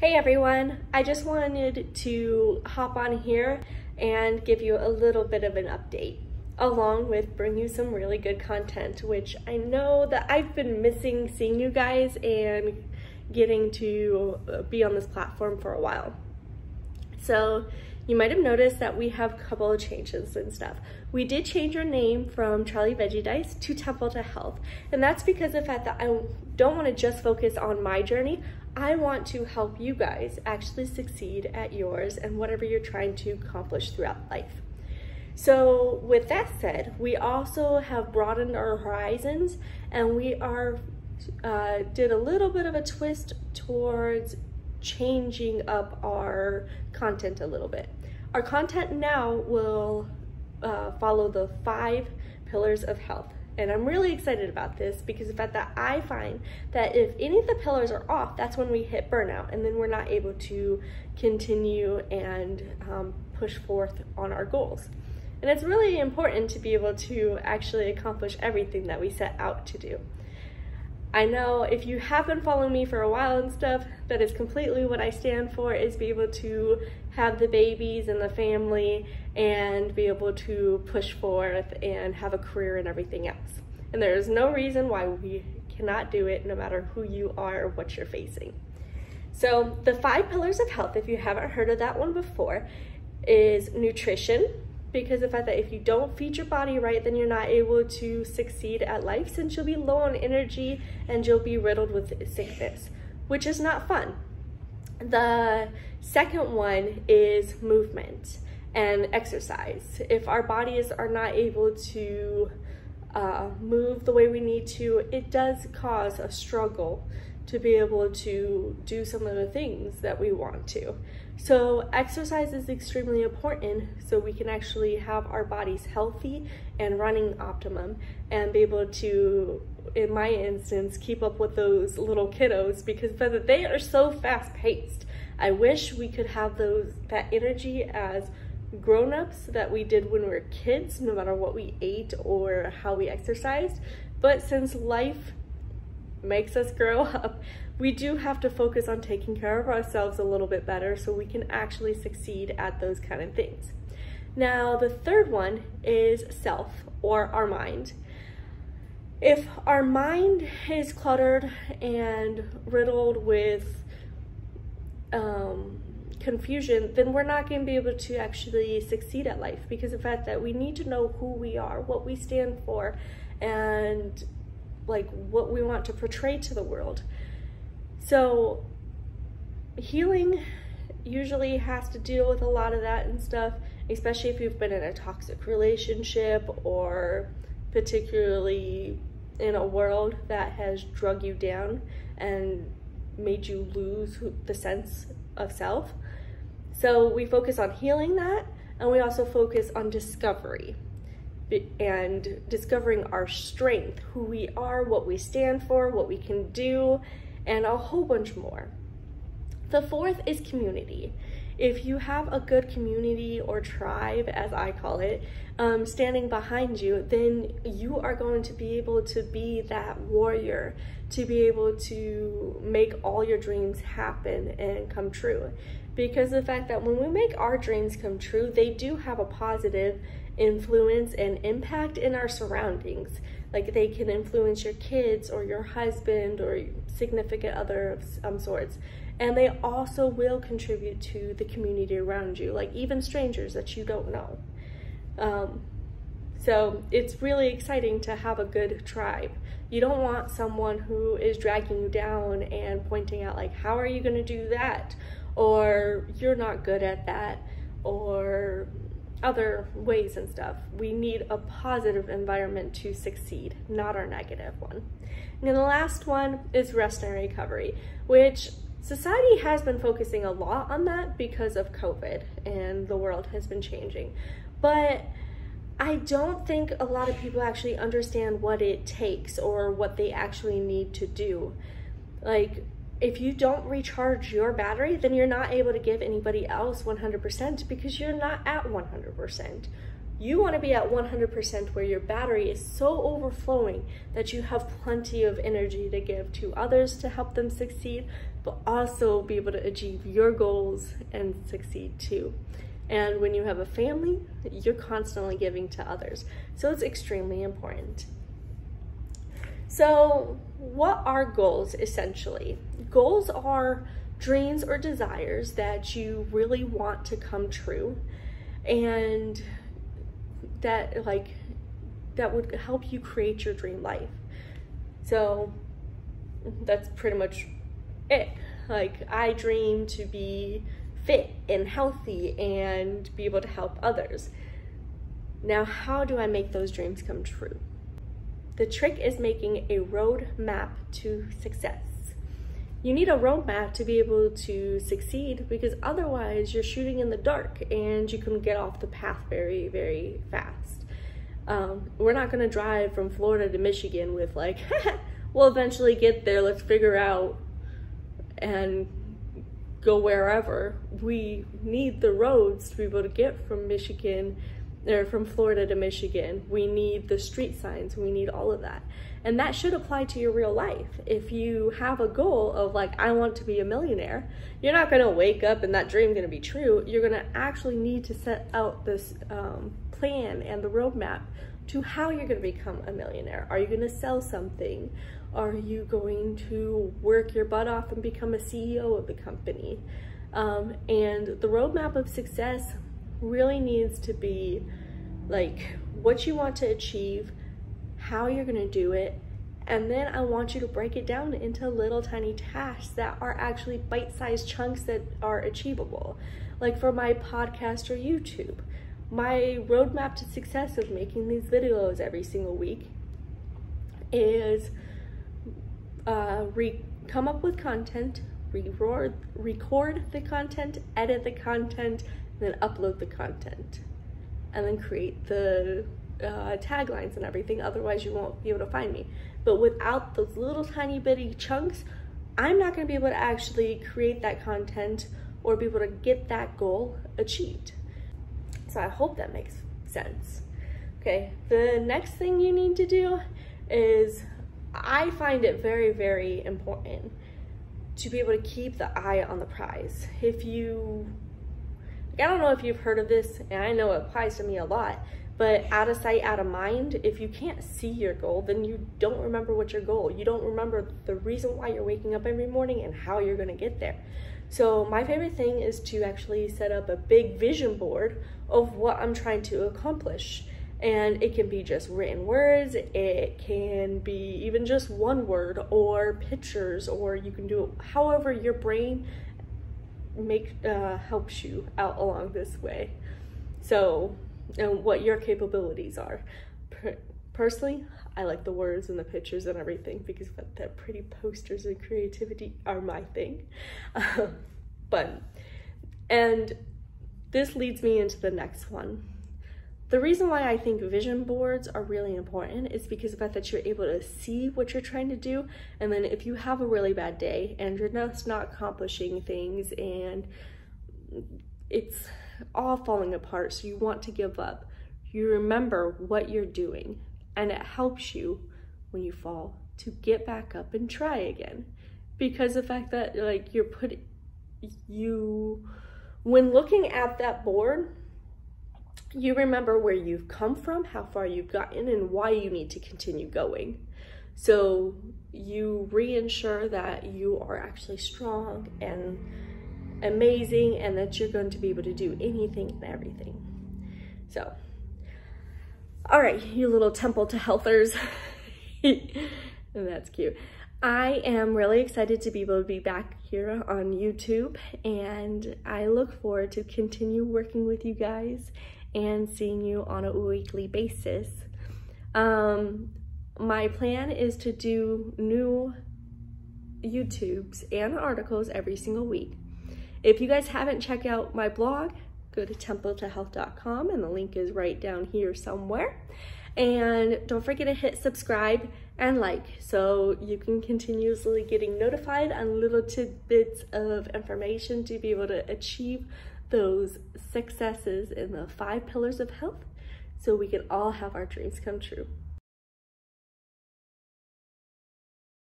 Hey everyone, I just wanted to hop on here and give you a little bit of an update, along with bring you some really good content, which I know that I've been missing seeing you guys and getting to be on this platform for a while. So you might have noticed that we have a couple of changes and stuff. We did change our name from Charley Veggie Dice to Temple to Health, and that's because of the fact that I don't want to just focus on my journey. I want to help you guys actually succeed at yours and whatever you're trying to accomplish throughout life. So with that said, we also have broadened our horizons, and we did a little bit of a twist towards changing up our content a little bit. Our content now will follow the 5 pillars of health. And I'm really excited about this because of the fact that I find that if any of the pillars are off, that's when we hit burnout, and then we're not able to continue and push forth on our goals. And it's really important to be able to actually accomplish everything that we set out to do. I know if you have been following me for a while and stuff, that is completely what I stand for, is be able to have the babies and the family and be able to push forth and have a career and everything else. And there is no reason why we cannot do it, no matter who you are or what you're facing. So the 5 pillars of health, if you haven't heard of that one before, is nutrition. Because of the fact that if you don't feed your body right, then you're not able to succeed at life, since you'll be low on energy and you'll be riddled with sickness, which is not fun. The second one is movement and exercise. If our bodies are not able to move the way we need to, it does cause a struggle to be able to do some of the things that we want to. So exercise is extremely important so we can actually have our bodies healthy and running optimum and be able to, in my instance, keep up with those little kiddos, because they are so fast paced. I wish we could have that energy as grown-ups that we did when we were kids, no matter what we ate or how we exercised. But since life makes us grow up, we do have to focus on taking care of ourselves a little bit better so we can actually succeed at those kind of things. Now, the third one is self, or our mind. If our mind is cluttered and riddled with confusion, then we're not going to be able to actually succeed at life, because of the fact that we need to know who we are, what we stand for, and like what we want to portray to the world. So healing usually has to deal with a lot of that and stuff, especially if you've been in a toxic relationship, or particularly in a world that has drug you down and made you lose the sense of self. So we focus on healing that, and we also focus on discovery and discovering our strength, who we are, what we stand for, what we can do, and a whole bunch more. The fourth is community. If you have a good community or tribe, as I call it, standing behind you, then you are going to be able to be that warrior, to be able to make all your dreams happen and come true. Because of the fact that when we make our dreams come true, they do have a positive influence and impact in our surroundings. Like, they can influence your kids or your husband or significant other of some sorts. And they also will contribute to the community around you, like even strangers that you don't know. So it's really exciting to have a good tribe. You don't want someone who is dragging you down and pointing out like, how are you going to do that? Or you're not good at that, or other ways and stuff. We need a positive environment to succeed, not our negative one. And then the last one is rest and recovery, which society has been focusing a lot on that because of COVID and the world has been changing. But I don't think a lot of people actually understand what it takes or what they actually need to do. Like, if you don't recharge your battery, then you're not able to give anybody else 100% because you're not at 100%. You want to be at 100% where your battery is so overflowing that you have plenty of energy to give to others to help them succeed, but also be able to achieve your goals and succeed too. And when you have a family, you're constantly giving to others. So it's extremely important. So what are goals essentially? Goals are dreams or desires that you really want to come true, and that would help you create your dream life. So that's pretty much it. Like, I dream to be fit and healthy and be able to help others. Now, how do I make those dreams come true? The trick is making a roadmap to success. You need a roadmap to be able to succeed, because otherwise you're shooting in the dark and you can get off the path very, very fast. We're not gonna drive from Florida to Michigan with like, we'll eventually get there, let's figure out and go wherever. We need the roads to be able to get from Michigan, or from Florida to Michigan. We need the street signs, we need all of that. And that should apply to your real life. If you have a goal of like, I want to be a millionaire, you're not gonna wake up and that dream gonna be true. You're gonna actually need to set out this plan and the roadmap to how you're gonna become a millionaire. Are you gonna sell something? Are you going to work your butt off and become a CEO of the company? And the roadmap of success really needs to be like what you want to achieve, how you're gonna do it, and then I want you to break it down into little tiny tasks that are actually bite-sized chunks that are achievable. Like for my podcast or YouTube, my roadmap to success of making these videos every single week is come up with content, record the content, edit the content, and then upload the content, and then create the taglines and everything. Otherwise you won't be able to find me. But without those little tiny bitty chunks, I'm not going to be able to actually create that content or be able to get that goal achieved. So I hope that makes sense. Okay, the next thing you need to do is, I find it very, very important to be able to keep the eye on the prize. If you, I don't know if you've heard of this, and I know it applies to me a lot, but out of sight, out of mind. If you can't see your goal, then you don't remember what's your goal. You don't remember the reason why you're waking up every morning and how you're gonna get there. So my favorite thing is to actually set up a big vision board of what I'm trying to accomplish. And it can be just written words, it can be even just one word or pictures, or you can do it however your brain helps you out along this way. So, and what your capabilities are. Personally, I like the words and the pictures and everything, because the pretty posters and creativity are my thing. And this leads me into the next one. The reason why I think vision boards are really important is because of the fact that you're able to see what you're trying to do. And then if you have a really bad day and you're just not accomplishing things and it's all falling apart, so you want to give up, you remember what you're doing, and it helps you when you fall to get back up and try again. Because the fact that like when looking at that board, you remember where you've come from, how far you've gotten, and why you need to continue going. So you reassure that you are actually strong and amazing, and that you're going to be able to do anything and everything. So, all right, you little temple to healthers. And that's cute. I am really excited to be able to be back here on YouTube, and I look forward to continue working with you guys and seeing you on a weekly basis. My plan is to do new YouTubes and articles every single week. If you guys haven't checked out my blog, go to templetohealth.com, and the link is right down here somewhere. And don't forget to hit subscribe and like, so you can continuously getting notified on little tidbits of information to be able to achieve those successes in the 5 pillars of health, so we can all have our dreams come true.